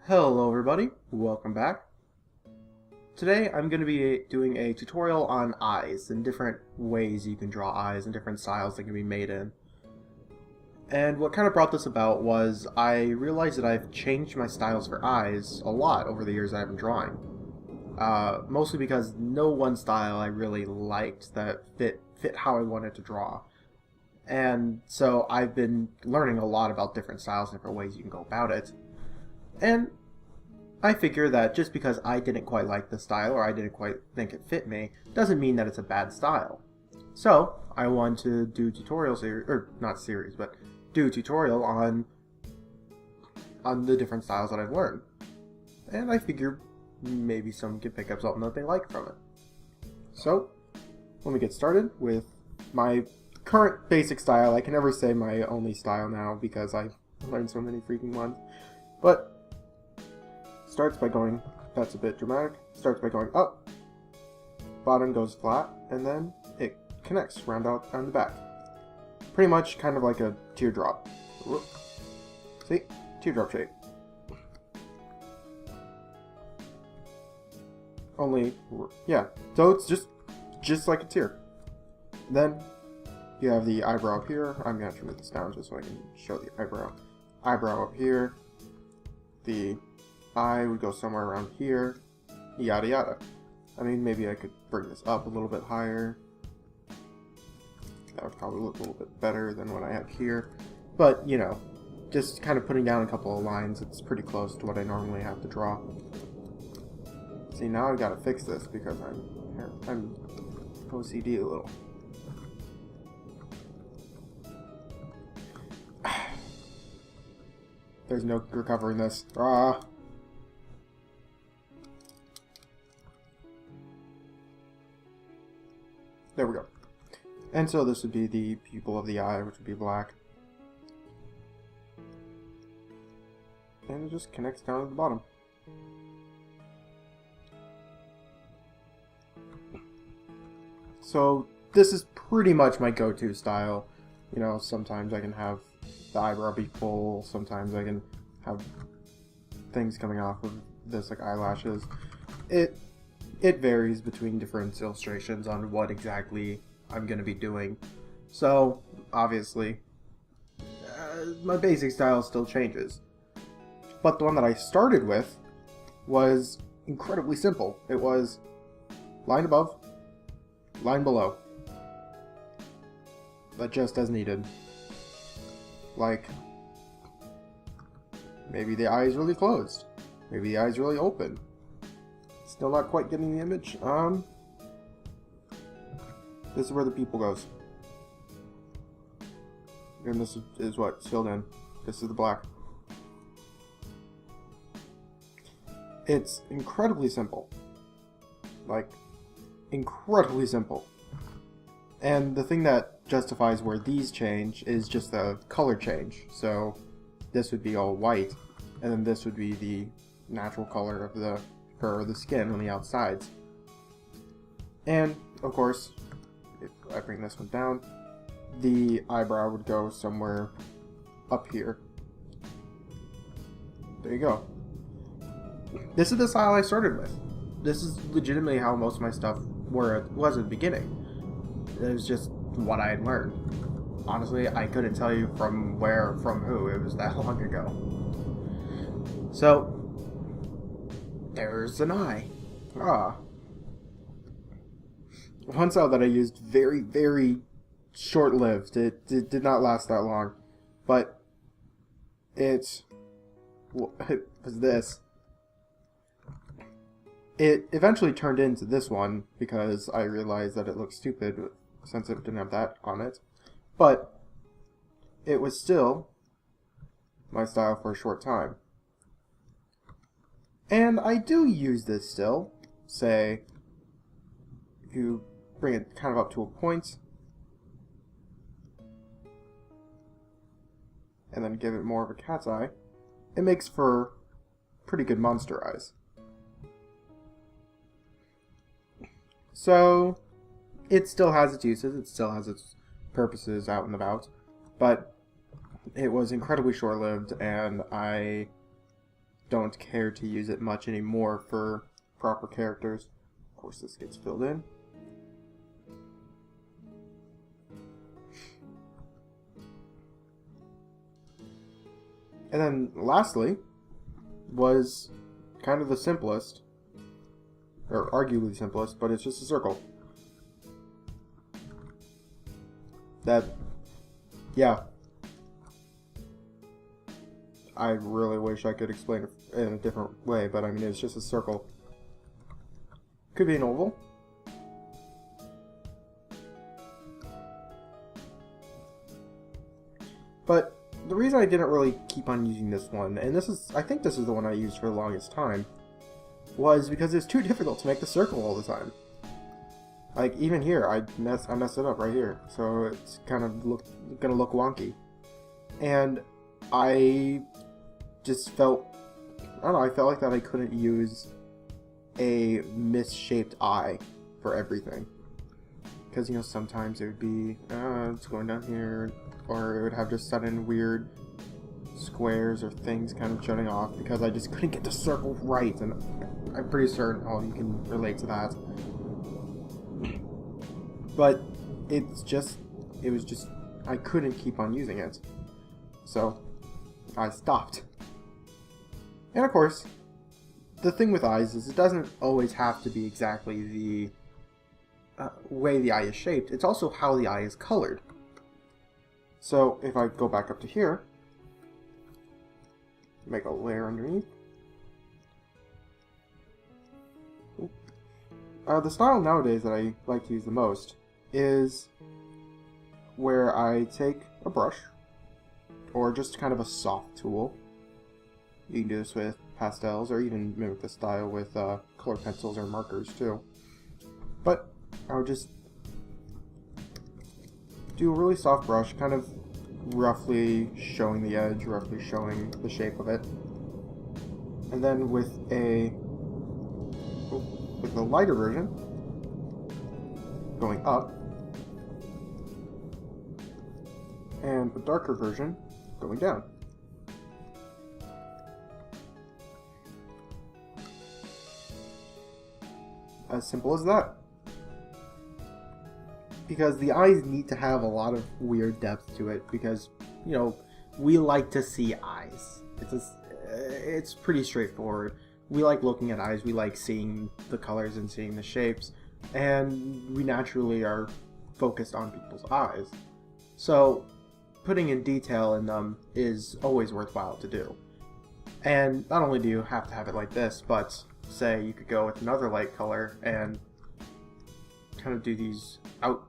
Hello everybody, welcome back. Today I'm going to be doing a tutorial on eyes and different ways you can draw eyes and different styles that can be made in. And what kind of brought this about was I realized that I've changed my styles for eyes a lot over the years I've been drawing. Mostly because no one style I really liked that fit how I wanted to draw. And so I've been learning a lot about different styles and different ways you can go about it. And I figure that just because I didn't quite like the style or I didn't quite think it fit me, doesn't mean that it's a bad style. So, I want to do tutorials, or not series, but do a tutorial on the different styles that I've learned. And I figure maybe some can pick up something that they like from it. So, let me get started with my current basic style. I can never say my only style now because I've learned so many freaking ones. But starts by going, that's a bit dramatic, starts by going up, bottom goes flat, and then it connects round out on the back. Pretty much kind of like a teardrop. Whoop. See? Teardrop shape. Only, yeah, so it's just like a tear. Then you have the eyebrow up here. I'm going to trim this down just so I can show the eyebrow. Eyebrow up here. The eye would go somewhere around here, yada yada. I mean, maybe I could bring this up a little bit higher. That would probably look a little bit better than what I have here. But, you know, just kind of putting down a couple of lines, it's pretty close to what I normally have to draw. See, now I've got to fix this because I'm OCD a little. There's no recovering this. Ah. There we go. And so this would be the pupil of the eye, which would be black. And it just connects down to the bottom. So this is pretty much my go-to style. You know, sometimes I can have the eyebrow be full, sometimes I can have things coming off of this like eyelashes. It varies between different illustrations on what exactly I'm going to be doing. So, obviously, my basic style still changes. But the one that I started with was incredibly simple. It was line above, line below. But just as needed. Like, maybe the eye is really closed. Maybe the eye is really open. Still not quite getting the image. This is where the pupil goes. And this is what's filled in. This is the black. It's incredibly simple. Like, incredibly simple. And the thing that justifies where these change is just the color change. So this would be all white, and then this would be the natural color of the fur or the skin on the outsides. And of course, if I bring this one down, the eyebrow would go somewhere up here. There you go. This is the style I started with. This is legitimately how most of my stuff was at the beginning. It was just what I had learned. Honestly, I couldn't tell you from where, from who. It was that long ago. So, there's an eye. Ah. One style that I used very, very short-lived. It did not last that long. But it was this. It eventually turned into this one because I realized that it looked stupid since it didn't have that on it. But it was still my style for a short time. And I do use this still. Say, if you bring it kind of up to a point, and then give it more of a cat's eye, it makes for pretty good monster eyes. So, it still has its uses, it still has its purposes out and about, but it was incredibly short-lived, and I don't care to use it much anymore for proper characters. Of course, this gets filled in. And then lastly was kind of the simplest, or arguably the simplest, but it's just a circle. That, yeah. I really wish I could explain it in a different way, but I mean, it's just a circle. Could be an oval. But the reason I didn't really keep on using this one, and I think this is the one I used for the longest time, was because it's too difficult to make the circle all the time. Like, even here, I messed it up right here, so it's kind of gonna look wonky. And I just felt, I don't know, I felt like that I couldn't use a misshaped eye for everything. Because, you know, sometimes it would be, it's going down here, or it would have just sudden weird squares or things kind of jutting off because I just couldn't get the circle right, and I'm pretty certain all you can relate to that. But it was just, I couldn't keep on using it. So I stopped. And of course, the thing with eyes is it doesn't always have to be exactly the way the eye is shaped. It's also how the eye is colored. So if I go back up to here, make a layer underneath. The style nowadays that I like to use the most is where I take a brush, or just kind of a soft tool. You can do this with pastels, or even mimic the style with color pencils or markers too. But I'll just do a really soft brush, kind of roughly showing the edge, roughly showing the shape of it. And then with a lighter version, going up, and a darker version going down. As simple as that. Because the eyes need to have a lot of weird depth to it, because, you know, we like to see eyes. It's pretty straightforward. We like looking at eyes, we like seeing the colors and seeing the shapes, and we naturally are focused on people's eyes. So putting in detail in them is always worthwhile to do. And not only do you have to have it like this, but say you could go with another light color and kind of do these out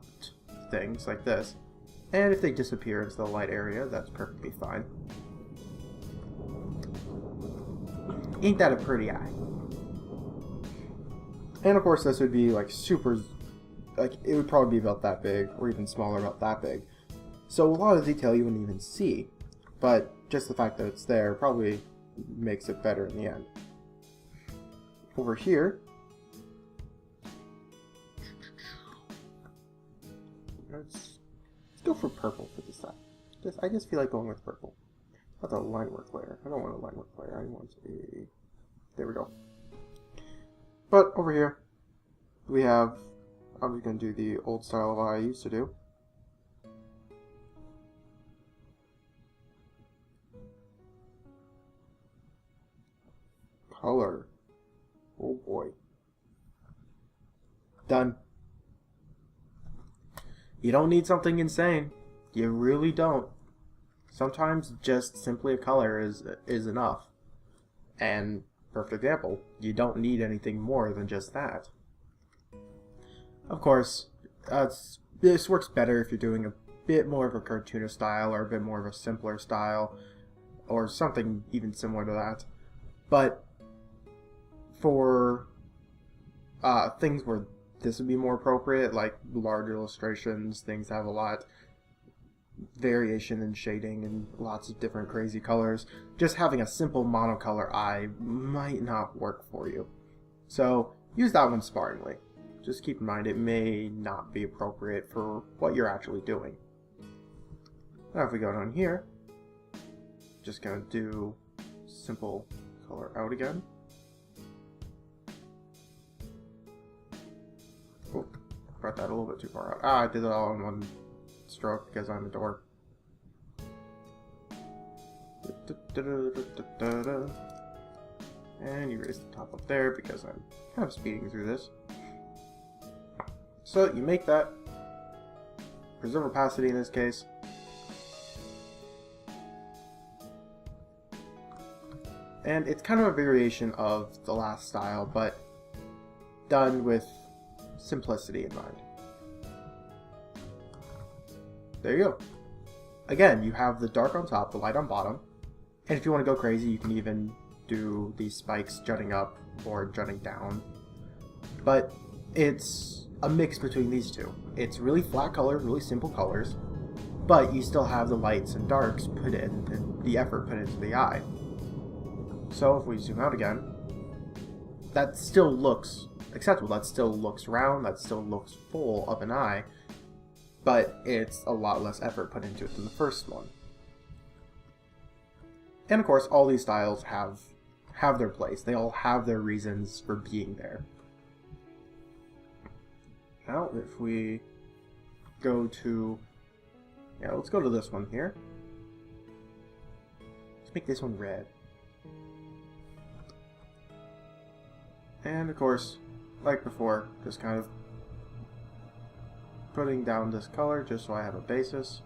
things like this. And if they disappear into the light area, that's perfectly fine. Ain't that a pretty eye? And of course this would be like super, like it would probably be about that big, or even smaller, about that big. So a lot of detail you wouldn't even see, but just the fact that it's there probably makes it better in the end. Over here, let's go for purple for this side. I just feel like going with purple. That's a line work layer. I don't want a line work layer. I want a... There we go. But over here, we have... I'm just going to do the old style of eye I used to do. Color. Oh boy. Done. You don't need something insane. You really don't. Sometimes just simply a color is enough. And perfect example, you don't need anything more than just that. Of course, this works better if you're doing a bit more of a cartoonish style, or a bit more of a simpler style, or something even similar to that. But for things where this would be more appropriate, like large illustrations, things that have a lot variation in shading and lots of different crazy colors, just having a simple monocolor eye might not work for you. So use that one sparingly. Just keep in mind it may not be appropriate for what you're actually doing. Now if we go down here, just gonna do simple color out again. Oh, brought that a little bit too far out. Ah, I did it all in one stroke because I'm a dork. And you raise the top up there because I'm kind of speeding through this. So you make that. Preserve opacity in this case. And it's kind of a variation of the last style, but done with simplicity in mind. There you go. Again, you have the dark on top, the light on bottom, and if you want to go crazy, you can even do these spikes jutting up or jutting down. But it's a mix between these two. It's really flat color, really simple colors, but you still have the lights and darks put in, and the effort put into the eye. So if we zoom out again, that still looks acceptable, that still looks round, that still looks full of an eye, but it's a lot less effort put into it than the first one. And of course, all these styles have their place. They all have their reasons for being there. Now, if we go to, let's go to this one here. Let's make this one red. And of course, like before, just kind of putting down this color just so I have a basis.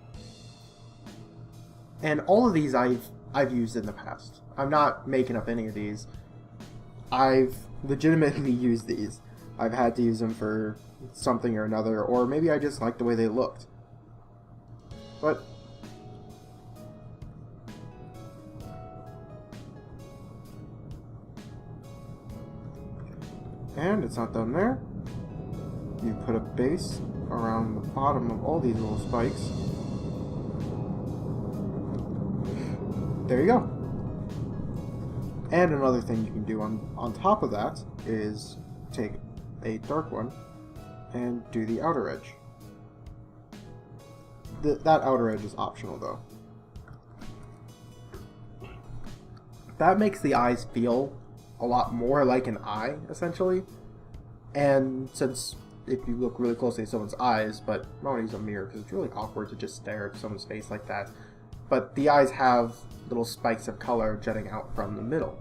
And all of these I've used in the past. I'm not making up any of these. I've legitimately used these. I've had to use them for something or another, or maybe I just liked the way they looked. But and it's not done there. You put a base around the bottom of all these little spikes. There you go. And another thing you can do on top of that is take a dark one and do the outer edge. That outer edge is optional though. That makes the eyes feel a lot more like an eye, essentially. And since if you look really closely at someone's eyes, but I want to use a mirror because it's really awkward to just stare at someone's face like that. But the eyes have little spikes of color jutting out from the middle.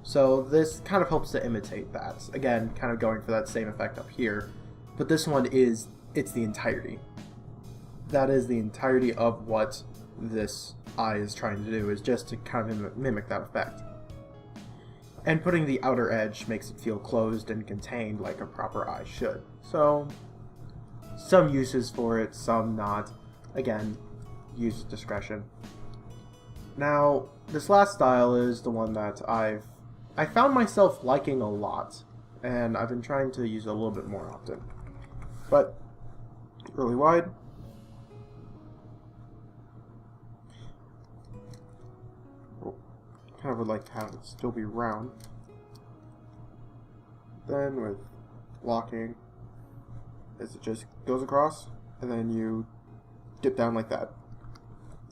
So this kind of helps to imitate that. Again, kind of going for that same effect up here. But this one it's the entirety. That is the entirety of what this eye is trying to do, is just to kind of mimic that effect. And putting the outer edge makes it feel closed and contained like a proper eye should. So, some uses for it, some not. Again, use discretion. Now, this last style is the one that I found myself liking a lot, and I've been trying to use it a little bit more often. But, really wide. Kind of would like to have it still be round. Then with locking, as it just goes across, and then you dip down like that.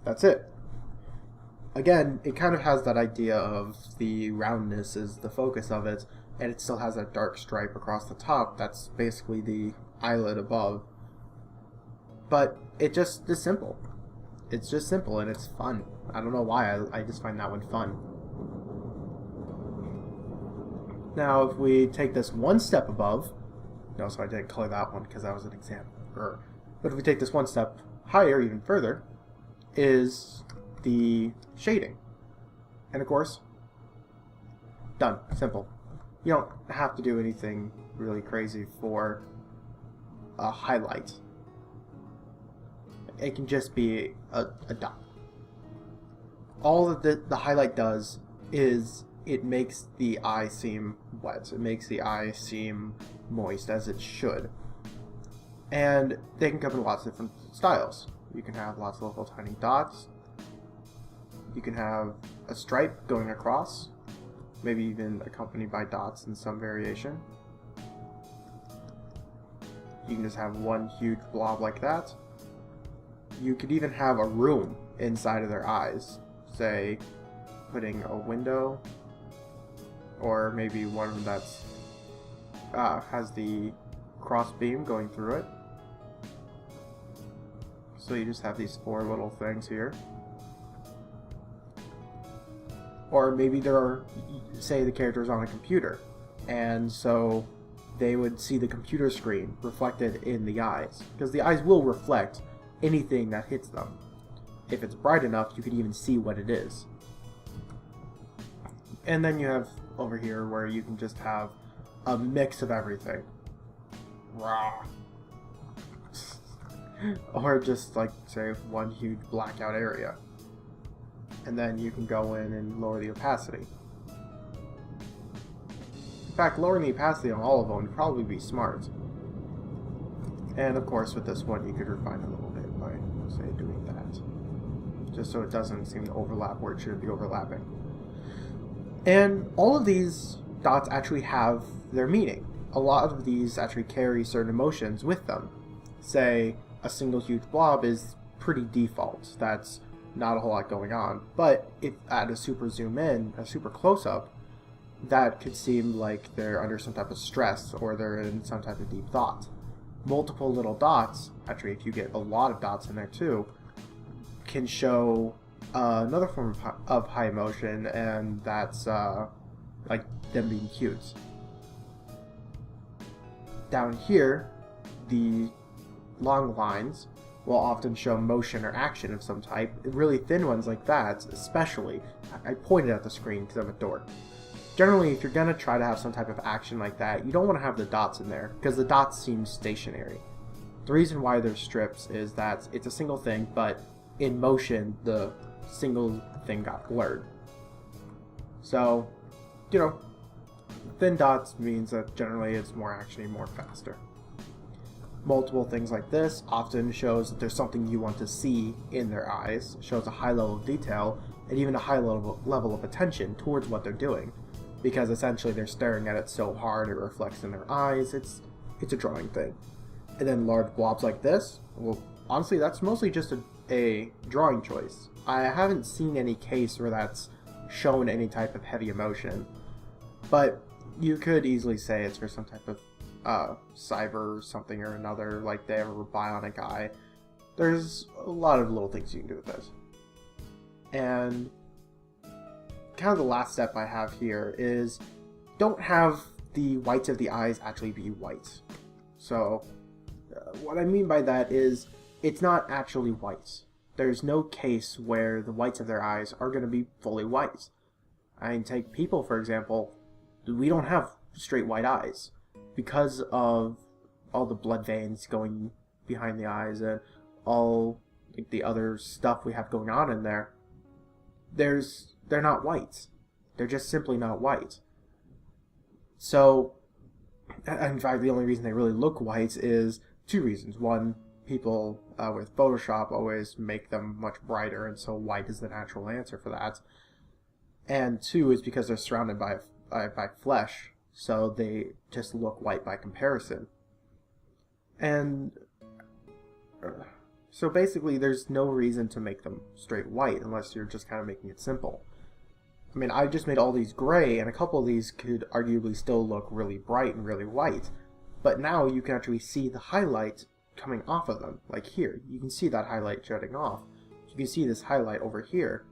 That's it. Again, it kind of has that idea of the roundness is the focus of it, and it still has that dark stripe across the top. That's basically the eyelid above. But it just is simple. It's just simple and it's fun. I don't know why, I just find that one fun. Now, if we take this one step above, no, so I didn't color that one because that was an example. But if we take this one step higher, even further, is the shading. And of course, done. Simple. You don't have to do anything really crazy for a highlight. It can just be a dot. All that the highlight does is it makes the eye seem wet. It makes the eye seem moist, as it should. And they can come in lots of different styles. You can have lots of little tiny dots. You can have a stripe going across, maybe even accompanied by dots in some variation. You can just have one huge blob like that. You could even have a room inside of their eyes. Say, putting a window or maybe one that's has the cross beam going through it. So you just have these 4 little things here. Or maybe there are, say the character's on a computer, and so they would see the computer screen reflected in the eyes, because the eyes will reflect anything that hits them. If it's bright enough, you could even see what it is. And then you have over here where you can just have a mix of everything. Rah. Or just like, say, one huge blackout area. And then you can go in and lower the opacity. In fact, lowering the opacity on all of them would probably be smart. And of course, with this one, you could refine it a little bit by, say, doing that. Just so it doesn't seem to overlap where it shouldn't be overlapping. And all of these dots actually have their meaning. A lot of these actually carry certain emotions with them. Say, a single huge blob is pretty default. That's not a whole lot going on. But if at a super zoom in, a super close-up, that could seem like they're under some type of stress or they're in some type of deep thought. Multiple little dots, actually if you get a lot of dots in there too, can show another form of high emotion, and that's like them being cute. Down here, the long lines will often show motion or action of some type. Really thin ones like that, especially, I pointed at the screen because I'm a dork. Generally, if you're going to try to have some type of action like that, you don't want to have the dots in there, because the dots seem stationary. The reason why there's strips is that it's a single thing, but in motion, the single thing got blurred. So, you know, thin dots means that generally it's more actiony, more faster. Multiple things like this often shows that there's something you want to see in their eyes, shows a high level of detail, and even a high level of attention towards what they're doing, because essentially they're staring at it so hard it reflects in their eyes. It's a drawing thing. And then large blobs like this, well, honestly, that's mostly just a drawing choice. I haven't seen any case where that's shown any type of heavy emotion, but you could easily say it's for some type of cyber or something or another, like they have a bionic eye. There's a lot of little things you can do with this. And kind of the last step I have here is don't have the whites of the eyes actually be white. So what I mean by that is it's not actually white. There's no case where the whites of their eyes are going to be fully white. I mean, take people, for example. We don't have straight white eyes because of all the blood veins going behind the eyes and all like the other stuff we have going on in there. They're not white. They're just simply not white. So, in fact, the only reason they really look white is 2 reasons. One, people with Photoshop always make them much brighter, and so white is the natural answer for that. And 2 is because they're surrounded by flesh, so they just look white by comparison. And so basically there's no reason to make them straight white unless you're just kind of making it simple. I mean, I just made all these gray, and a couple of these could arguably still look really bright and really white, but now you can actually see the highlight coming off of them. Like here, you can see that highlight jutting off. You can see this highlight over here,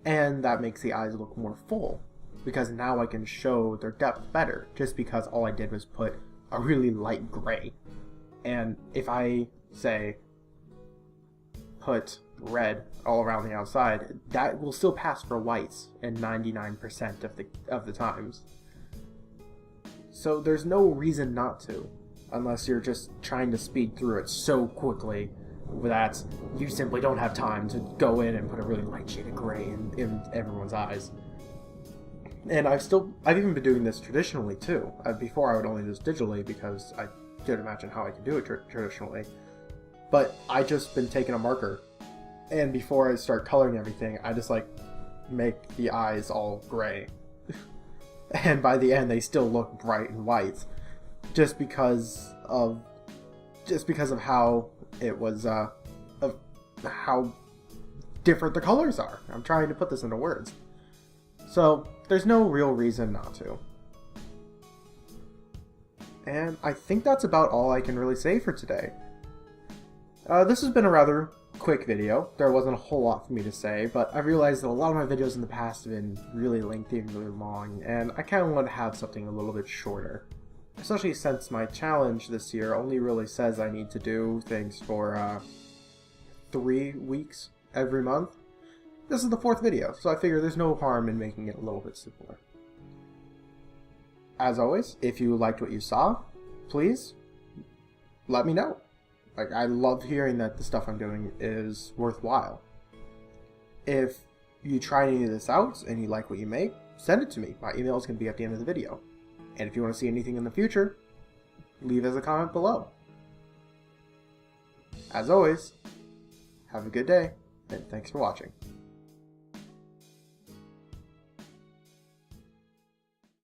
and that makes the eyes look more full, because now I can show their depth better, just because all I did was put a really light gray. And if I, say, put red all around the outside, that will still pass for whites in 99% of the times. So there's no reason not to, unless you're just trying to speed through it so quickly that you simply don't have time to go in and put a really light shade of gray in everyone's eyes. And I've even been doing this traditionally too. Before I would only do this digitally because I couldn't imagine how I could do it traditionally. But I just been taking a marker, and before I start coloring everything, I just like make the eyes all gray. And by the end they still look bright and white. Just because of how it was of how different the colors are. I'm trying to put this into words. So there's no real reason not to. And I think that's about all I can really say for today. This has been a rather quick video. There wasn't a whole lot for me to say, but I realized that a lot of my videos in the past have been really lengthy and really long, and I kind of want to have something a little bit shorter. Especially since my challenge this year only really says I need to do things for 3 weeks every month. This is the 4th video, so I figure there's no harm in making it a little bit simpler. As always, if you liked what you saw, please let me know. Like, I love hearing that the stuff I'm doing is worthwhile. If you try any of this out and you like what you make, send it to me. My email is going to be at the end of the video. And if you want to see anything in the future, leave as a comment below. As always, have a good day, and thanks for watching.